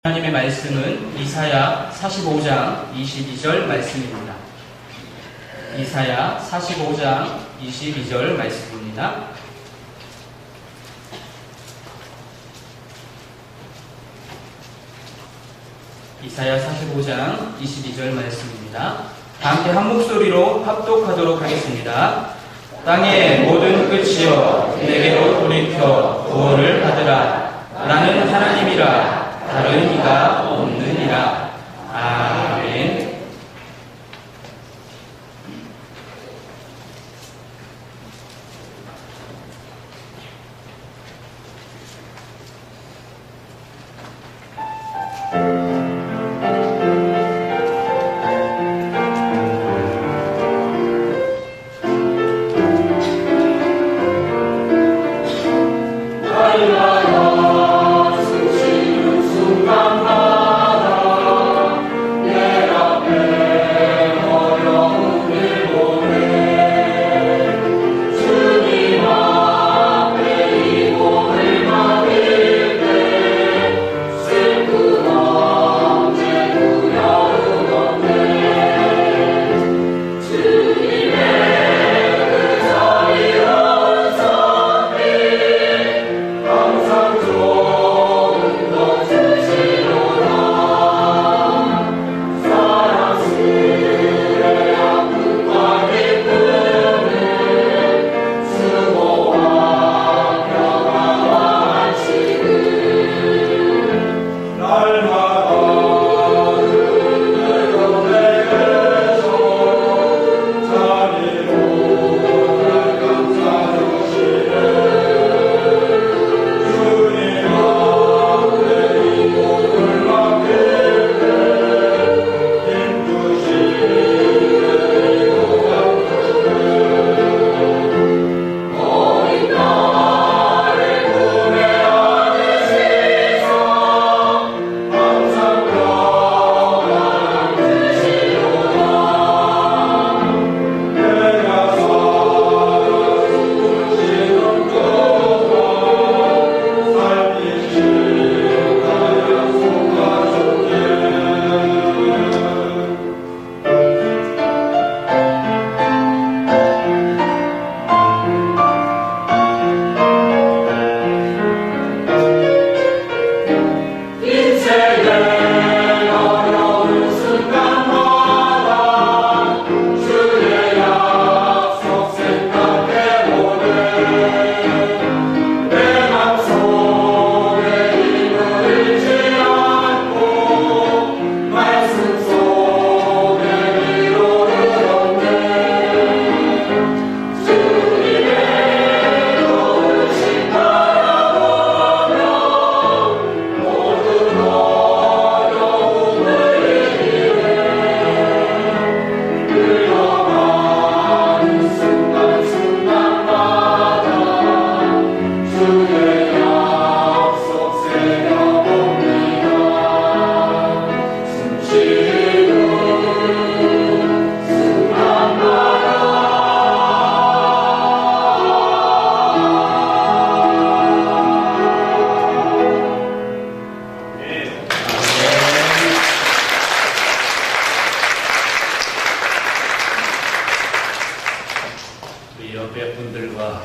하나님의 말씀은 이사야 45장 22절 말씀입니다. 이사야 45장 22절 말씀입니다. 이사야 45장 22절 말씀입니다. 다 함께 한 목소리로 합독하도록 하겠습니다. 땅의 모든 끝이여 내게로 돌이켜 구원을 받으라. 나는 하나님이라 다른 이가 없느니라. 아멘.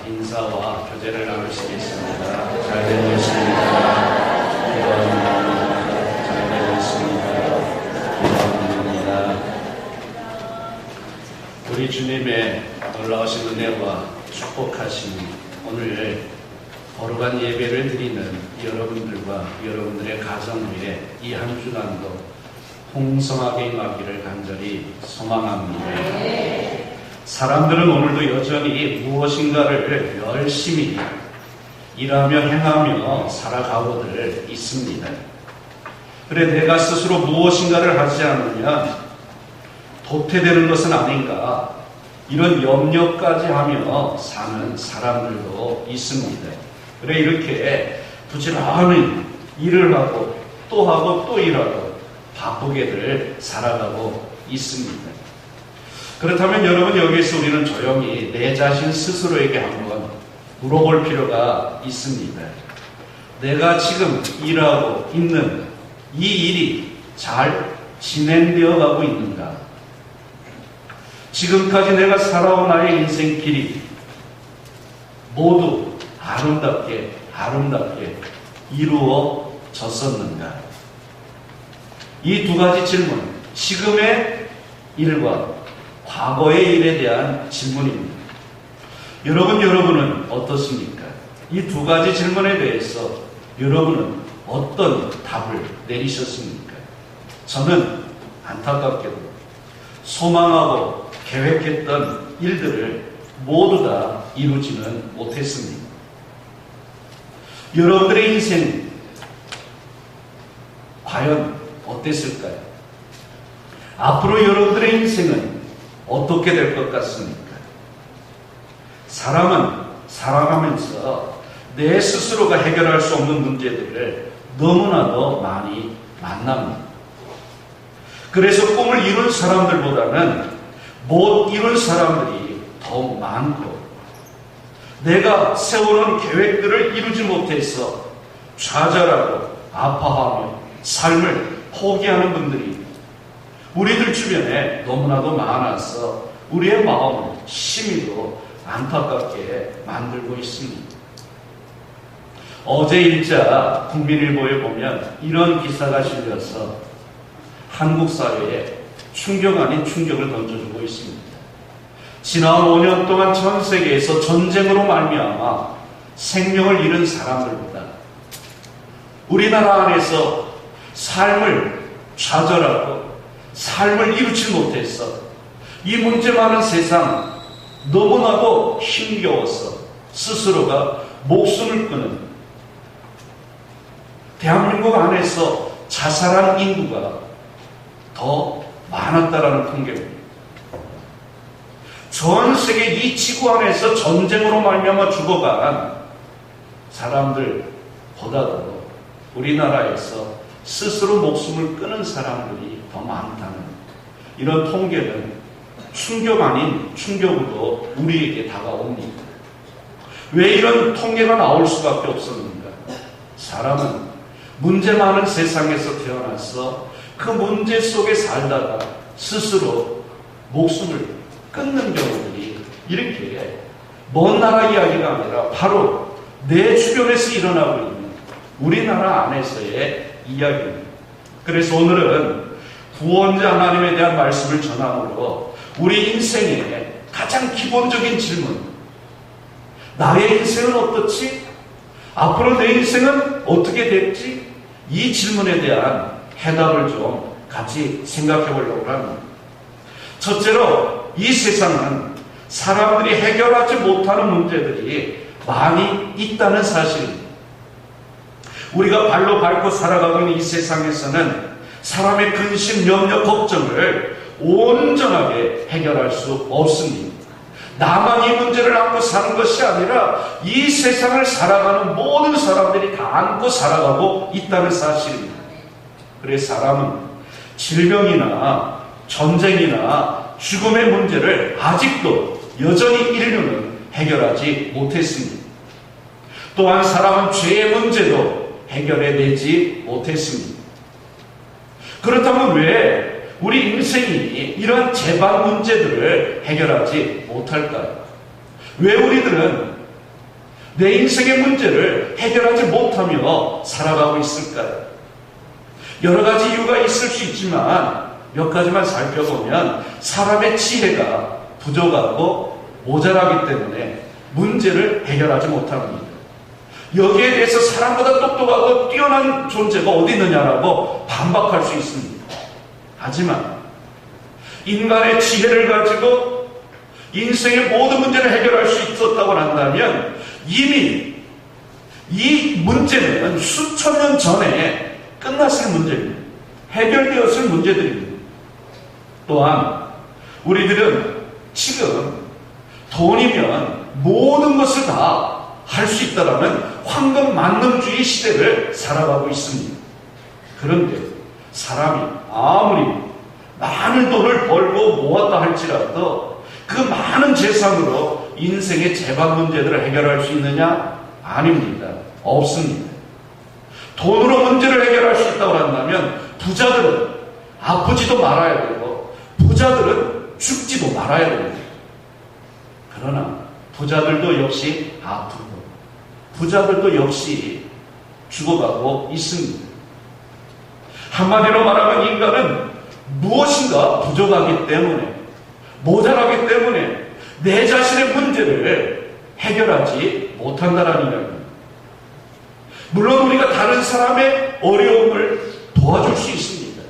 인사와 교제를 나누시겠습니다. 잘 되고 있습니다. 기도합니다. 잘 되고 있습니다. 기도합니다. 우리 주님의 놀라우신 은혜와 축복하심이 오늘 거룩한 예배를 드리는 여러분들과 여러분들의 가정 위에 이 한 주간도 풍성하게 임하기를 간절히 소망합니다. 사람들은 오늘도 여전히 무엇인가를 열심히 일하며 행하며 살아가고들 있습니다. 그래 내가 스스로 무엇인가를 하지 않으면 도태되는 것은 아닌가 이런 염려까지 하며 사는 사람들도 있습니다. 그래 이렇게 부지런히 일을 하고 또 일하고 바쁘게들 살아가고 있습니다. 그렇다면 여러분 여기서 우리는 조용히 내 자신 스스로에게 한번 물어볼 필요가 있습니다. 내가 지금 일하고 있는 이 일이 잘 진행되어 가고 있는가? 지금까지 내가 살아온 나의 인생 길이 모두 아름답게 이루어졌었는가? 이 두 가지 질문, 지금의 일과 과거의 일에 대한 질문입니다. 여러분은 어떻습니까? 이 두 가지 질문에 대해서 여러분은 어떤 답을 내리셨습니까? 저는 안타깝게도 소망하고 계획했던 일들을 모두 다 이루지는 못했습니다. 여러분들의 인생 과연 어땠을까요? 앞으로 여러분들의 인생은 어떻게 될 것 같습니까? 사람은 살아가면서 내 스스로가 해결할 수 없는 문제들을 너무나도 많이 만납니다. 그래서 꿈을 이룬 사람들보다는 못 이룬 사람들이 더 많고, 내가 세워놓은 계획들을 이루지 못해서 좌절하고 아파하며 삶을 포기하는 분들이 우리들 주변에 너무나도 많아서 우리의 마음을 심히도 안타깝게 만들고 있습니다. 어제 일자 국민일보에 보면 이런 기사가 실려서 한국 사회에 충격 아닌 충격을 던져주고 있습니다. 지난 5년 동안 전 세계에서 전쟁으로 말미암아 생명을 잃은 사람들보다 우리나라 안에서 삶을 좌절하고 삶을 이루지 못해서 이 문제 많은 세상 너무나도 힘겨워서 스스로가 목숨을 끊은 대한민국 안에서 자살한 인구가 더 많았다라는 통계입니다. 전 세계 이 지구 안에서 전쟁으로 말미암아 죽어간 사람들보다도 우리나라에서 스스로 목숨을 끊은 사람들이 더 많다는 이런 통계는 충격 아닌 충격으로 우리에게 다가옵니다. 왜 이런 통계가 나올 수밖에 없었는가? 사람은 문제 많은 세상에서 태어나서 그 문제 속에 살다가 스스로 목숨을 끊는 경우들이 이렇게 먼 나라 이야기가 아니라 바로 내 주변에서 일어나고 있는 우리나라 안에서의 이야기입니다. 그래서 오늘은 구원자 하나님에 대한 말씀을 전함으로 우리 인생의 가장 기본적인 질문, 나의 인생은 어떻지? 앞으로 내 인생은 어떻게 될지? 이 질문에 대한 해답을 좀 같이 생각해 보려고 합니다. 첫째로 이 세상은 사람들이 해결하지 못하는 문제들이 많이 있다는 사실입니다. 우리가 발로 밟고 살아가고 있는 이 세상에서는 사람의 근심, 염려, 걱정을 온전하게 해결할 수 없습니다. 나만 이 문제를 안고 사는 것이 아니라 이 세상을 살아가는 모든 사람들이 다 안고 살아가고 있다는 사실입니다. 그래서 사람은 질병이나 전쟁이나 죽음의 문제를 아직도 여전히 인류는 해결하지 못했습니다. 또한 사람은 죄의 문제도 해결해내지 못했습니다. 그렇다면 왜 우리 인생이 이런 재반 문제들을 해결하지 못할까요? 왜 우리들은 내 인생의 문제를 해결하지 못하며 살아가고 있을까요? 여러 가지 이유가 있을 수 있지만 몇 가지만 살펴보면 사람의 지혜가 부족하고 모자라기 때문에 문제를 해결하지 못합니다. 여기에 대해서 사람보다 똑똑하고 뛰어난 존재가 어디 있느냐라고 반박할 수 있습니다. 하지만 인간의 지혜를 가지고 인생의 모든 문제를 해결할 수 있었다고 한다면 이미 이 문제는 수천 년 전에 끝났을 문제입니다. 해결되었을 문제들입니다. 또한 우리들은 지금 돈이면 모든 것을 다 할 수 있다라는 황금 만능주의 시대를 살아가고 있습니다. 그런데 사람이 아무리 많은 돈을 벌고 모았다 할지라도 그 많은 재산으로 인생의 재반 문제들을 해결할 수 있느냐? 아닙니다. 없습니다. 돈으로 문제를 해결할 수 있다고 한다면 부자들은 아프지도 말아야 되고 부자들은 죽지도 말아야 됩니다. 그러나 부자들도 역시 아프고 부자들도 역시 죽어가고 있습니다. 한마디로 말하면 인간은 무엇인가 부족하기 때문에 모자라기 때문에 내 자신의 문제를 해결하지 못한다는 이야기입니다. 물론 우리가 다른 사람의 어려움을 도와줄 수 있습니다.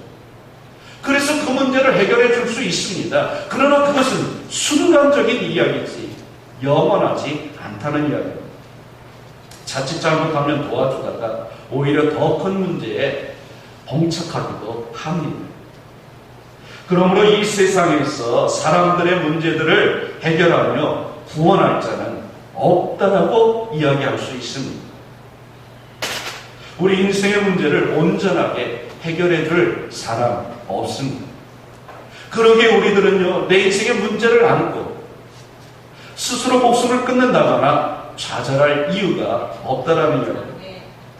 그래서 그 문제를 해결해 줄 수 있습니다. 그러나 그것은 순간적인 이야기지 영원하지 않다는 이야기입니다. 자칫 잘못하면 도와주다가 오히려 더 큰 문제에 봉착하기도 합니다. 그러므로 이 세상에서 사람들의 문제들을 해결하며 구원할 자는 없다라고 이야기할 수 있습니다. 우리 인생의 문제를 온전하게 해결해 줄 사람 없습니다. 그러기에 우리들은요, 내 인생의 문제를 안고 스스로 목숨을 끊는다거나 좌절할 이유가 없다라는 거예요.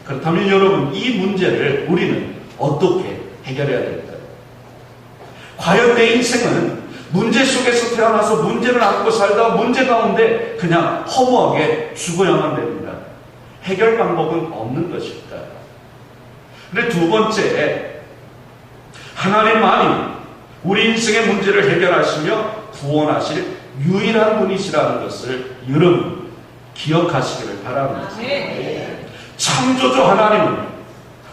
그렇다면 여러분, 이 문제를 우리는 어떻게 해결해야 될까요? 과연 내 인생은 문제 속에서 태어나서 문제를 안고 살다가 문제 가운데 그냥 허무하게 죽어야만 됩니다. 해결 방법은 없는 것일까? 근데 두 번째, 하나님만이 우리 인생의 문제를 해결하시며 구원하실 유일한 분이시라는 것을 여러분 기억하시기를 바랍니다. 창조주 하나님은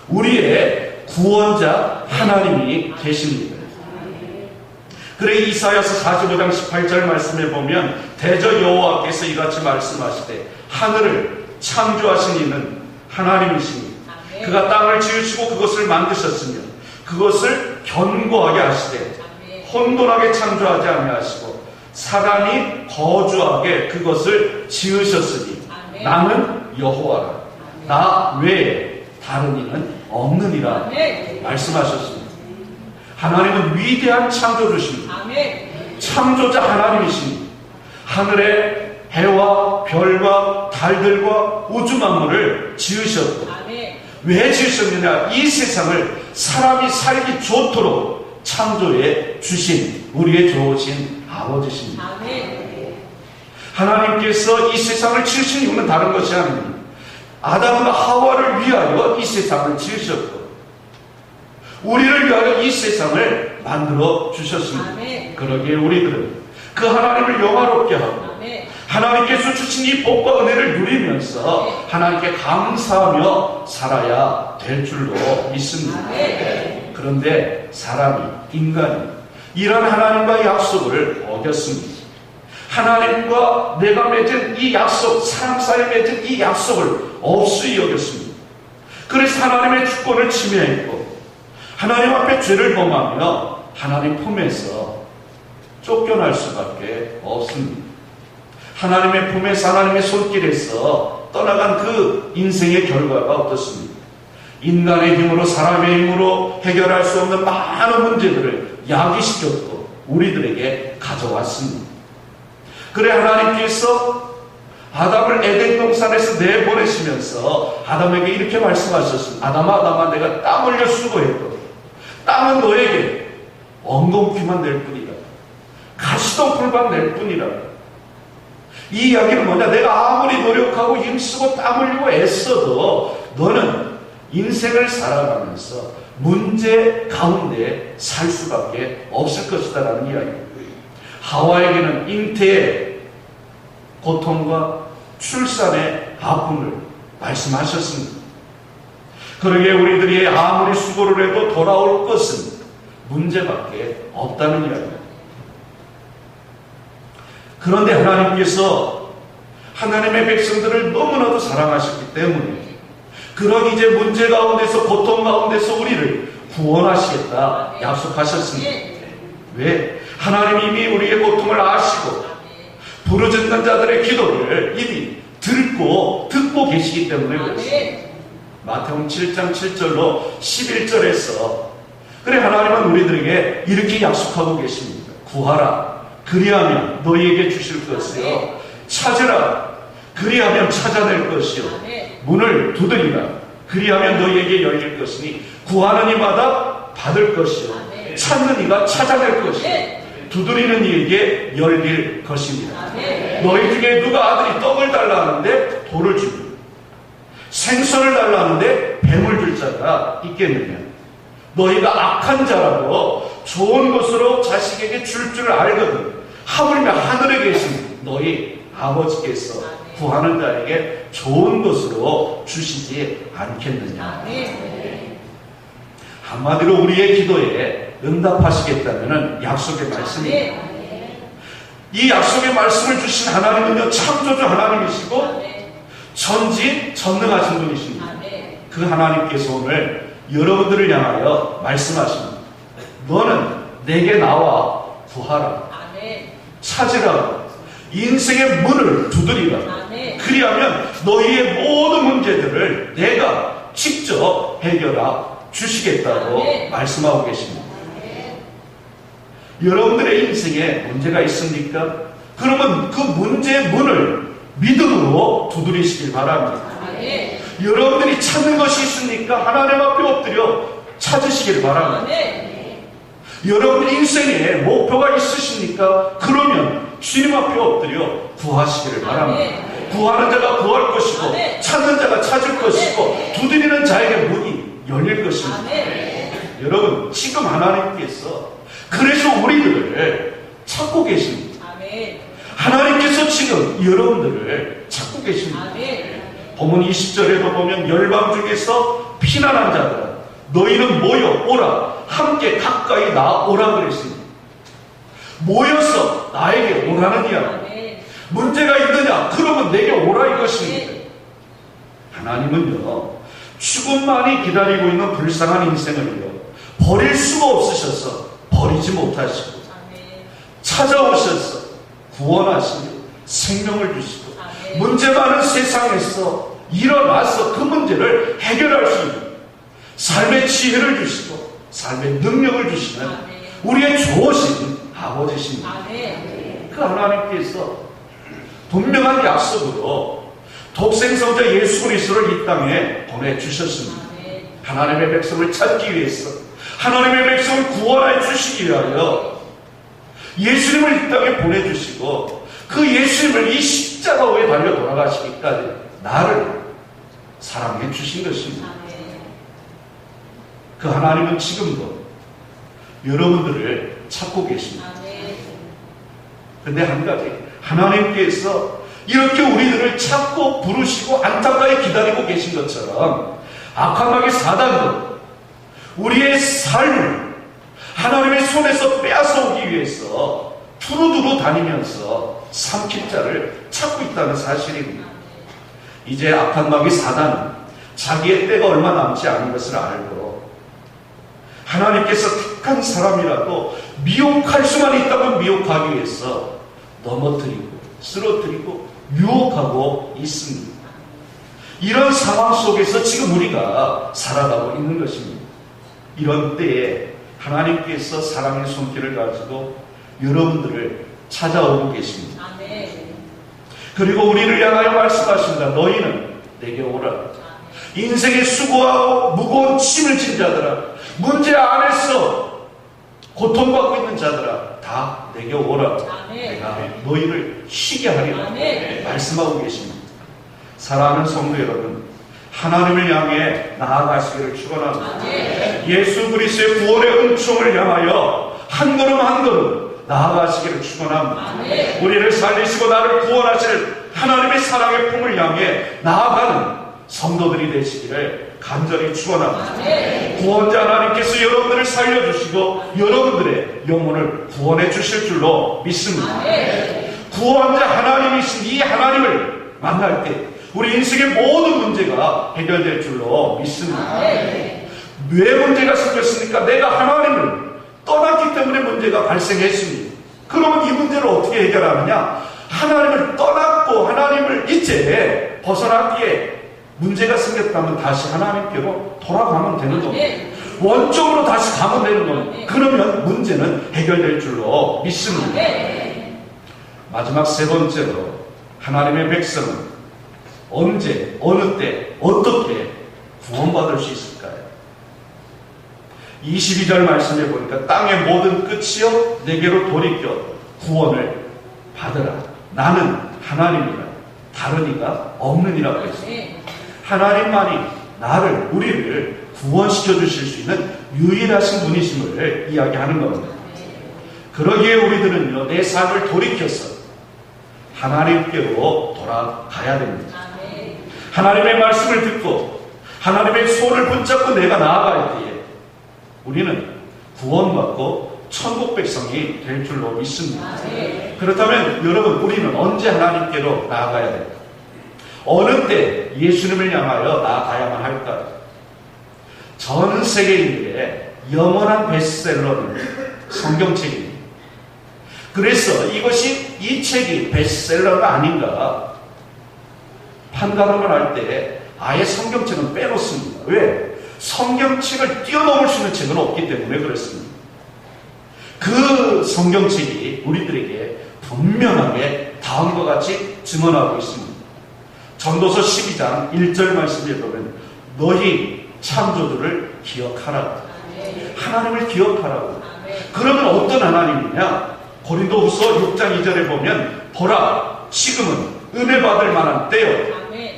우리의 구원자 하나님이 계십니다. 그래 이사야서 45장 18절 말씀에 보면 대저 여호와께서 이같이 말씀하시되 하늘을 창조하신 이는 하나님이시니 그가 땅을 지으시고 그것을 만드셨으며 그것을 견고하게 하시되 혼돈하게 창조하지 아니하시고 사람이 거주하게 그것을 지으셨으니 나는 여호와라 나 외에 다른 이는 없느니라 말씀하셨습니다. 하나님은 위대한 창조주십니다. 창조자 하나님이십니다. 하늘의 해와 별과 달들과 우주 만물을 지으셨고 왜 지으셨느냐? 이 세상을 사람이 살기 좋도록 창조해 주신 우리의 좋으신 아버지십니다. 하나님께서 이 세상을 지으신 이유는 다른 것이 아닙니다. 아담과 하와를 위하여 이 세상을 지으셨고 우리를 위하여 이 세상을 만들어 주셨습니다. 그러기에 우리들은 그 하나님을 영화롭게 하고 하나님께서 주신 이 복과 은혜를 누리면서 하나님께 감사하며 살아야 될 줄로 믿습니다. 그런데 사람이, 인간이 이런 하나님과의 약속을 어겼습니다. 하나님과 내가 맺은 이 약속, 사람 사이에 맺은 이 약속을 없이 여겼습니다. 그래서 하나님의 주권을 침해했고 하나님 앞에 죄를 범하며 하나님 품에서 쫓겨날 수밖에 없습니다. 하나님의 품에서 하나님의 손길에서 떠나간 그 인생의 결과가 어떻습니까? 인간의 힘으로 사람의 힘으로 해결할 수 없는 많은 문제들을 야기시켰고 우리들에게 가져왔습니다. 그래 하나님께서 아담을 에덴 동산에서 내보내시면서 아담에게 이렇게 말씀하셨습니다. 아담아 아담아 내가 땀 흘려 수고했고 땀은 너에게 엉겅퀴만 낼 뿐이다. 가시덤불만 낼 뿐이라. 이 이야기는 뭐냐? 내가 아무리 노력하고 힘쓰고 땀 흘리고 애써도 너는 인생을 살아가면서 문제 가운데 살 수밖에 없을 것이다라는 이야기입니다. 하와에게는 잉태의 고통과 출산의 아픔을 말씀하셨습니다. 그러기에 우리들이 아무리 수고를 해도 돌아올 것은 문제밖에 없다는 이야기입니다. 그런데 하나님께서 하나님의 백성들을 너무나도 사랑하셨기 때문에 그런 이제 문제 가운데서 고통 가운데서 우리를 구원하시겠다 약속하셨습니다. 왜? 하나님이 이미 우리의 고통을 아시고 부르짖는 자들의 기도를 이미 듣고 계시기 때문에 그렇습니다. 마태복음 7장 7절로 11절에서 그래 하나님은 우리들에게 이렇게 약속하고 계십니다. 구하라 그리하면 너희에게 주실 것이요 찾으라 그리하면 찾아낼 것이요 문을 두드리라 그리하면 너희에게 열릴 것이니 구하는 이마다 받을 것이요 찾는 이가 찾아낼 것이요 두드리는 이에게 열릴 것입니다. 너희 중에 누가 아들이 떡을 달라 하는데 돌을 주고 생선을 달라 하는데 뱀을 줄 자가 있겠느냐? 너희가 악한 자라도 좋은 것으로 자식에게 줄 줄 알거든 하물며 하늘에 계신 너희 아버지께서 구하는 자에게 좋은 것으로 주시지 않겠느냐? 한마디로 우리의 기도에 응답하시겠다면 약속의 말씀입니다. 이 약속의 말씀을 주신 하나님은요, 창조주 하나님이시고 전지전능하신 분이십니다. 그 하나님께서 오늘 여러분들을 향하여 말씀하십니다. 너는 내게 나와 구하라. 찾으라. 인생의 문을 두드리라. 그리하면 너희의 모든 문제들을 내가 직접 해결하 주시겠다고 말씀하고 계십니다. 여러분들의 인생에 문제가 있습니까? 그러면 그 문제의 문을 믿음으로 두드리시길 바랍니다. 여러분들이 찾는 것이 있습니까? 하나님 앞에 엎드려 찾으시길 바랍니다. 여러분 인생에 목표가 있으십니까? 그러면 주님 앞에 엎드려 구하시기를 바랍니다. 구하는 자가 구할 것이고 찾는 자가 찾을 것이고 두드리는 자에게 문이 열릴 것입니다. 여러분 지금 하나님께서 그래서 우리들을 찾고 계십니다. 하나님께서 지금 여러분들을 찾고 계십니다. 본문 20절에도 보면 열방 중에서 피난한 자들아 너희는 모여 오라 함께 가까이 나오라 그랬습니다. 모여서 나에게 오라는 이야기. 문제가 있느냐? 그러면 내게 오라 이것입니다. 하나님은요 죽음만이 기다리고 있는 불쌍한 인생을요 버릴 수가 없으셔서 버리지 못하시고 찾아오셔서 구원하시며 생명을 주시고 문제 많은 세상에서 일어나서 그 문제를 해결할 수 있는 삶의 지혜를 주시고 삶의 능력을 주시는 우리의 좋으신 아버지십니다. 그 하나님께서 분명한 약속으로 독생성자 예수 그리스도를 이 땅에 보내주셨습니다. 하나님의 백성을 찾기 위해서 하나님의 백성을 구원해 주시기 위하여 예수님을 이 땅에 보내주시고 그 예수님을 이 십자가 위에 달려 돌아가시기까지 나를 사랑해 주신 것입니다. 그 하나님은 지금도 여러분들을 찾고 계십니다. 그런데 한 가지 하나님께서 이렇게 우리들을 찾고 부르시고 안타까이 기다리고 계신 것처럼 악한 마귀 사단도 우리의 삶을 하나님의 손에서 빼앗아오기 위해서 두루두루 다니면서 삼킬 자를 찾고 있다는 사실입니다. 이제 악한 마귀 사단은 자기의 때가 얼마 남지 않은 것을 알고 하나님께서 택한 사람이라도 미혹할 수만 있다면 미혹하기 위해서 넘어뜨리고 쓰러뜨리고 유혹하고 있습니다. 이런 상황 속에서 지금 우리가 살아가고 있는 것입니다. 이런 때에 하나님께서 사랑의 손길을 가지고 여러분들을 찾아오고 계십니다. 그리고 우리를 향하여 말씀하십니다. 너희는 내게 오라. 인생의 수고하고 무거운 짐을 진 자들아 문제 안에서 고통받고 있는 자들아 다 내게 오라. 내가 너희를 쉬게 하리라 말씀하고 계십니다. 사랑하는 성도 여러분 하나님을 향해 나아가시기를 축원합니다. 예수 그리스도의 구원의 은총을 향하여 한 걸음 한 걸음 나아가시기를 축원합니다. 우리를 살리시고 나를 구원하실 하나님의 사랑의 품을 향해 나아가는 성도들이 되시기를 간절히 축원합니다. 구원자 하나님께서 여러분들을 살려주시고 여러분들의 영혼을 구원해 주실 줄로 믿습니다. 구원자 하나님이신 이 하나님을 만날 때 우리 인생의 모든 문제가 해결될 줄로 믿습니다. 왜 문제가 생겼습니까? 내가 하나님을 떠났기 때문에 문제가 발생했습니다. 그러면 이 문제를 어떻게 해결하느냐? 하나님을 떠났고 하나님을 이제 벗어났기에 문제가 생겼다면 다시 하나님께로 돌아가면 되는 겁니다. 원점으로 다시 가면 되는 겁니다. 그러면 문제는 해결될 줄로 믿습니다. 마지막 세 번째로 하나님의 백성은 언제 어느 때 어떻게 구원받을 수 있을까요? 22절 말씀에 보니까 땅의 모든 끝이여 내게로 돌이켜 구원을 받으라. 나는 하나님이라 다른 이가 없느니라고 했습니다. 하나님만이 나를 우리를 구원시켜 주실 수 있는 유일하신 분이심을 이야기하는 겁니다. 그러기에 우리들은요 내 삶을 돌이켜서 하나님께로 돌아가야 됩니다. 하나님의 말씀을 듣고 하나님의 손을 붙잡고 내가 나아갈 때에 우리는 구원받고 천국 백성이 될 줄로 믿습니다. 그렇다면 여러분 우리는 언제 하나님께로 나아가야 될까? 어느 때 예수님을 향하여 나아가야만 할까요? 전 세계인들의 영원한 베스트셀러는 성경책입니다. 그래서 이것이 이 책이 베스트셀러가 아닌가 판단을 할 때 아예 성경책은 빼놓습니다. 왜? 성경책을 뛰어넘을 수 있는 책은 없기 때문에 그렇습니다. 그 성경책이 우리들에게 분명하게 다음과 같이 증언하고 있습니다. 전도서 12장 1절 말씀에 보면 너희 창조주를 기억하라. 하나님을 기억하라고. 그러면 어떤 하나님이냐? 고린도후서 6장 2절에 보면 보라 지금은 은혜 받을 만한 때요.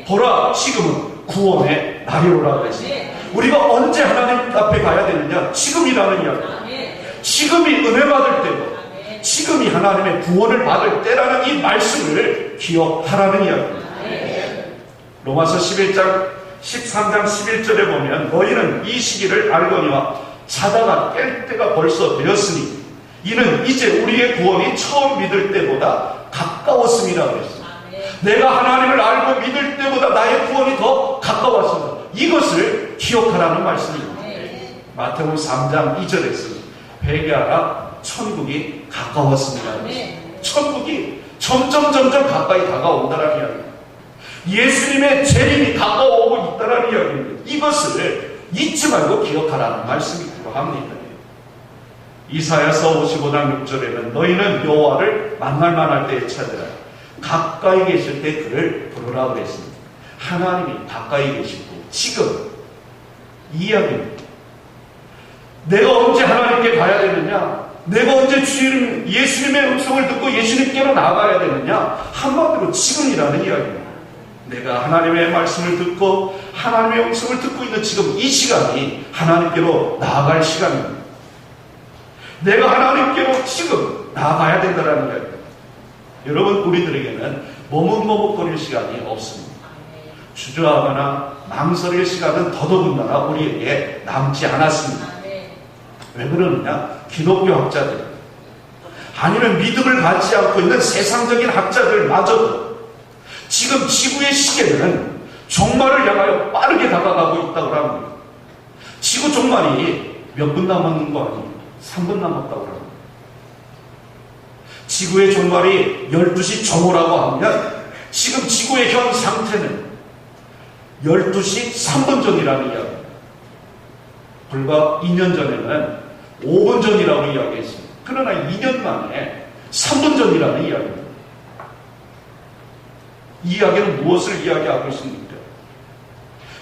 보라 지금은 구원의 날이로라고 했습니다. 우리가 언제 하나님 앞에 가야 되느냐? 지금이라는 이야기. 지금이 은혜 받을 때고 지금이 하나님의 구원을 받을 때라는 이 말씀을 기억하라는 이야기입니다. 로마서 13장 11절에 보면 너희는 이 시기를 알거니와 자다가 깰 때가 벌써 되었으니 이는 이제 우리의 구원이 처음 믿을 때보다 가까웠음이라고 했습니다. 내가 하나님을 알고 믿을 때보다 나의 구원이 더 가까웠습니다. 이것을 기억하라는 말씀입니다. 마태복음 3장 2절에서 회개하라 천국이 가까웠습니다. 천국이 점점 가까이 다가온다는 이야기입니다. 예수님의 재림이 가까워오고 있다는 이야기입니다. 이것을 잊지 말고 기억하라는 말씀이기도 합니다. 이사야서 55장 6절에는 너희는 여호와를 만날 만할 때에 찾으라. 가까이 계실 때 그를 부르라 그랬습니다. 하나님이 가까이 계시고 지금 이 이야기입니다. 내가 언제 하나님께 가야 되느냐? 내가 언제 예수님의 음성을 듣고 예수님께로 나아가야 되느냐? 한마디로 지금이라는 이야기입니다. 내가 하나님의 말씀을 듣고 하나님의 음성을 듣고 있는 지금 이 시간이 하나님께로 나아갈 시간입니다. 내가 하나님께로 지금 나아가야 된다는 이야기입니다. 여러분 우리들에게는 머뭇머뭇거릴 시간이 없습니다. 주저하거나 망설일 시간은 더더군다나 우리에게 남지 않았습니다. 왜 그러느냐? 기독교 학자들 아니면 믿음을 갖지 않고 있는 세상적인 학자들마저도 지금 지구의 시계는 종말을 향하여 빠르게 다가가고 있다고 합니다. 지구 종말이 몇 분 남았는 거 아니에요? 3분 남았다고 합니다. 지구의 종말이 12시 정오라고 하면 지금 지구의 현 상태는 12시 3분 전이라는 이야기입니다. 불과 2년 전에는 5분 전이라고 이야기했습니다. 그러나 2년 만에 3분 전이라는 이야기입니다. 이 이야기는 무엇을 이야기하고 있습니까?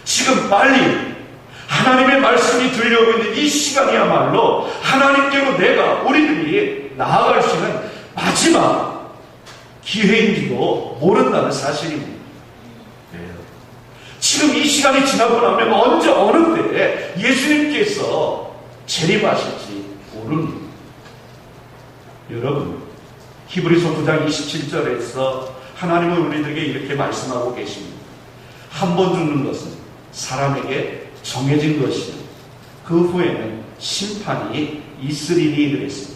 지금 빨리 하나님의 말씀이 들려오고 있는 이 시간이야말로 하나님께로 우리들이 나아갈 수 있는 마지막 기회인지도 모른다는 사실입니다. 지금 이 시간이 지나고 나면 언제 어느 때에 예수님께서 재림하실지 모릅니다. 여러분 히브리서 9장 27절에서 하나님은 우리들에게 이렇게 말씀하고 계십니다. 한 번 죽는 것은 사람에게 정해진 것이요 그 후에는 심판이 있으리니 그랬습니다.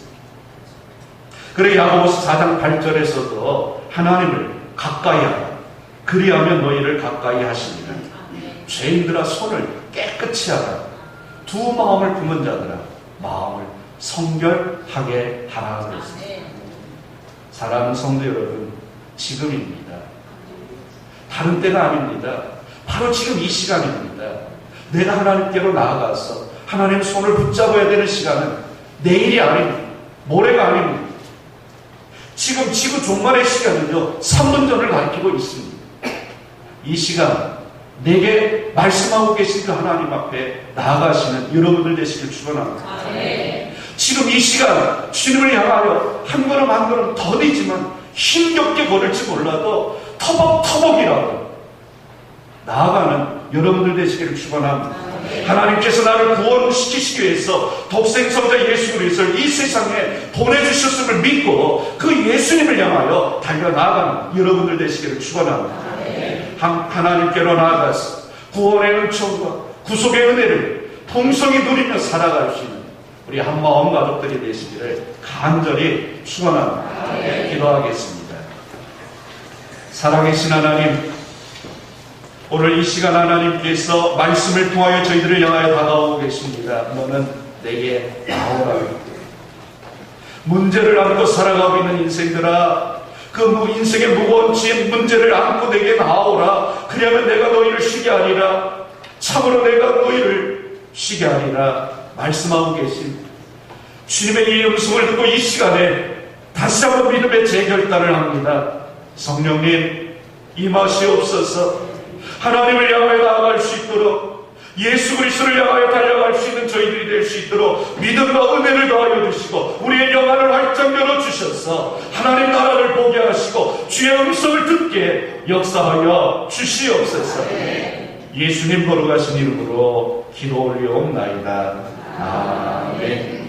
그래 야고보서 4장 8절에서도 하나님을 가까이 하라. 그리하면 너희를 가까이 하시니라. 죄인들아 손을 깨끗이 하라. 두 마음을 품은 자들아 마음을 성결하게 하라 그랬습니다. 사랑하는 성도 여러분, 지금입니다. 다른 때가 아닙니다. 바로 지금 이 시간입니다. 내가 하나님께로 나아가서 하나님 손을 붙잡아야 되는 시간은 내일이 아닙니다. 모레가 아닙니다. 지금 지구 종말의 시간은요 3분 전을 가리키고 있습니다. 이 시간 내게 말씀하고 계신 그 하나님 앞에 나아가시는 여러분들 되시길 축원합니다. 지금 이 시간 주님을 향하여 한 걸음 한 걸음 더디지만 힘겹게 걸을지 몰라도 터벅터벅이라도 나아가는 여러분들 되시기를 축원합니다. 하나님께서 나를 구원시키시기 위해서 독생성자 예수 그리스도를 이 세상에 보내주셨음을 믿고 그 예수님을 향하여 달려나가는 여러분들 되시기를 축원합니다. 하나님께로 나아가서 구원의 은총과 구속의 은혜를 풍성히 누리며 살아갈 수 있는 우리 한마음 가족들이 되시기를 간절히 축원합니다. 기도하겠습니다. 살아계신 하나님, 오늘 이 시간 하나님께서 말씀을 통하여 저희들을 향하여 다가오고 계십니다. 너는 내게 나오라. 문제를 안고 살아가고 있는 인생들아, 그 인생의 무거운 짐 문제를 안고 내게 나오라. 그러면 내가 너희를 쉬게 하리라. 참으로 내가 너희를 쉬게 하리라 말씀하고 계신 주님의 이 음성을 듣고 이 시간에 다시 한번 믿음의 재결단을 합니다. 성령님 임하시옵소서. 하나님을 향하여 나아갈 수 있도록, 예수 그리스도를 향하여 달려갈 수 있는 저희들이 될 수 있도록 믿음과 은혜를 더하여 주시고 우리의 영안을 활짝 열어주셔서 하나님 나라를 보게 하시고 주의 음성을 듣게 역사하여 주시옵소서. 예수님 거룩하신 이름으로 기도 올리옵나이다. 아멘.